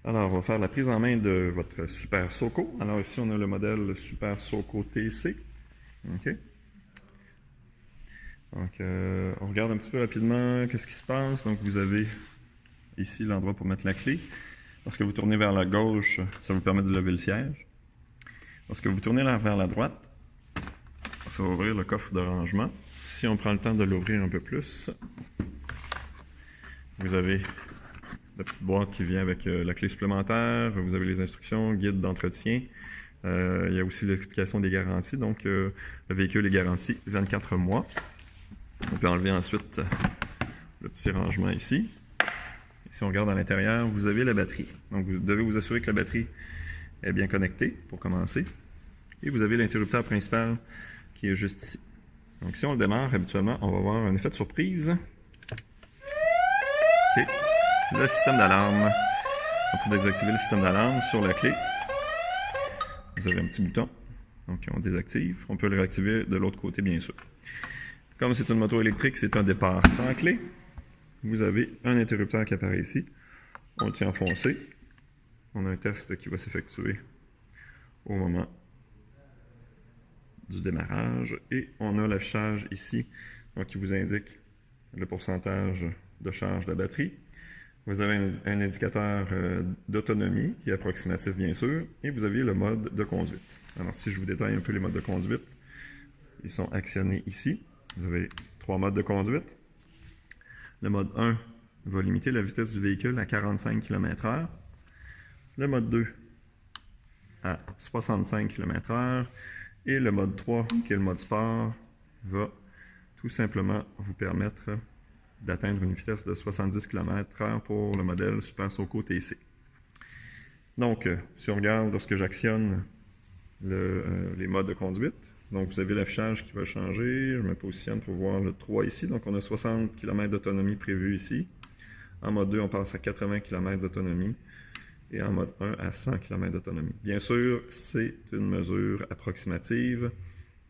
Alors, on va faire la prise en main de votre Super Soco. Alors ici, on a le modèle Super Soco TC. OK. Donc, on regarde un petit peu rapidement qu'est-ce qui se passe. Donc, vous avez ici l'endroit pour mettre la clé. Lorsque vous tournez vers la gauche, ça vous permet de lever le siège. Lorsque vous tournez vers la droite, ça va ouvrir le coffre de rangement. Si on prend le temps de l'ouvrir un peu plus, vous avez la petite boîte qui vient avec la clé supplémentaire. Vous avez les instructions, guide d'entretien. Il y a aussi l'explication des garanties. Donc, le véhicule est garanti 24 mois. On peut enlever ensuite le petit rangement ici. Et si on regarde à l'intérieur, vous avez la batterie. Donc, vous devez vous assurer que la batterie est bien connectée pour commencer. Et vous avez l'interrupteur principal qui est juste ici. Donc, si on le démarre, habituellement, on va avoir un effet de surprise. OK. Le système d'alarme. On peut désactiver le système d'alarme sur la clé. Vous avez un petit bouton. Donc, on désactive. On peut le réactiver de l'autre côté, bien sûr. Comme c'est une moto électrique, c'est un départ sans clé. Vous avez un interrupteur qui apparaît ici. On le tient enfoncé. On a un test qui va s'effectuer au moment du démarrage. Et on a l'affichage ici, donc qui vous indique le pourcentage de charge de la batterie. Vous avez un indicateur d'autonomie qui est approximatif, bien sûr. Et vous avez le mode de conduite. Alors, si je vous détaille un peu les modes de conduite, ils sont actionnés ici. Vous avez 3 modes de conduite. Le mode 1 va limiter la vitesse du véhicule à 45 km/h. Le mode 2 à 65 km/h. Et le mode 3, qui est le mode sport, va tout simplement vous permettre d'atteindre une vitesse de 70 km/h pour le modèle Super Soco TC. Donc, si on regarde lorsque j'actionne les modes de conduite, donc vous avez l'affichage qui va changer. Je me positionne pour voir le 3 ici. Donc, on a 60 km d'autonomie prévue ici. En mode 2, on passe à 80 km d'autonomie. Et en mode 1 à 100 km d'autonomie. Bien sûr, c'est une mesure approximative.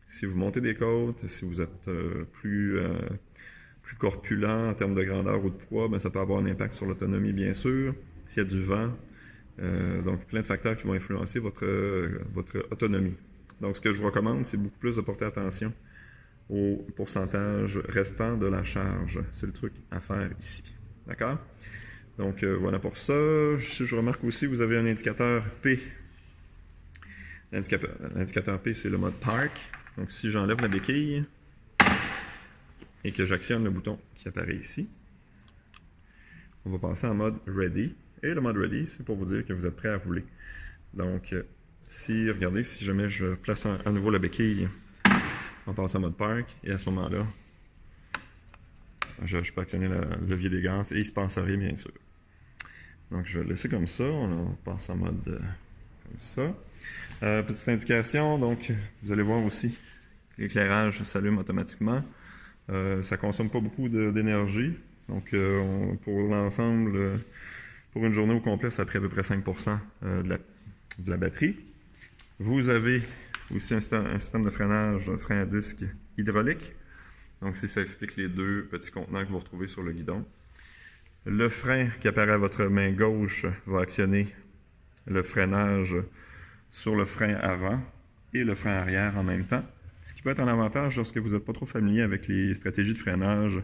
Si vous montez des côtes, si vous êtes plus corpulent en termes de grandeur ou de poids, bien, ça peut avoir un impact sur l'autonomie, bien sûr. S'il y a du vent, donc plein de facteurs qui vont influencer votre autonomie. Donc, ce que je vous recommande, c'est beaucoup plus de porter attention au pourcentage restant de la charge. C'est le truc à faire ici. D'accord? Donc, voilà pour ça. Je remarque aussi, vous avez un indicateur P. L'indicateur P, c'est le mode Park. Donc, si j'enlève la béquille et que j'actionne le bouton qui apparaît ici, on va passer en mode Ready. Et le mode Ready, c'est pour vous dire que vous êtes prêt à rouler. Donc, regardez, si jamais je place à nouveau la béquille, on passe en mode Park. Et à ce moment-là, je peux actionner le levier des gaz et il ne se passe rien, bien sûr. Donc, je vais le laisser comme ça. On passe en mode comme ça. Petite indication, donc, vous allez voir aussi l'éclairage s'allume automatiquement. Ça ne consomme pas beaucoup d'énergie. Donc, pour l'ensemble, pour une journée au complet, ça a pris à peu près 5% de la batterie. Vous avez aussi un système de freinage, un frein à disque hydraulique. Donc, ça explique les deux petits contenants que vous retrouvez sur le guidon. Le frein qui apparaît à votre main gauche va actionner le freinage sur le frein avant et le frein arrière en même temps. Ce qui peut être un avantage lorsque vous n'êtes pas trop familier avec les stratégies de freinage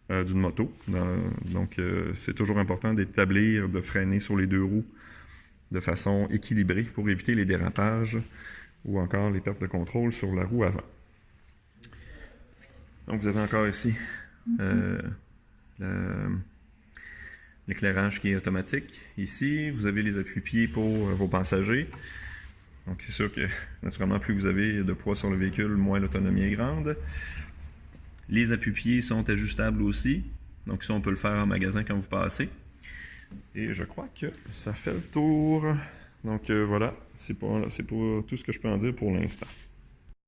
d'une moto. Donc, c'est toujours important d'établir, de freiner sur les deux roues de façon équilibrée pour éviter les dérapages ou encore les pertes de contrôle sur la roue avant. Donc, vous avez encore ici l'éclairage qui est automatique. Ici, vous avez les appuis-pieds pour vos passagers. Donc, c'est sûr que, naturellement, plus vous avez de poids sur le véhicule, moins l'autonomie est grande. Les appuis-pieds sont ajustables aussi. Donc, ça, on peut le faire en magasin quand vous passez. Et je crois que ça fait le tour. Donc, voilà, c'est pour tout ce que je peux en dire pour l'instant.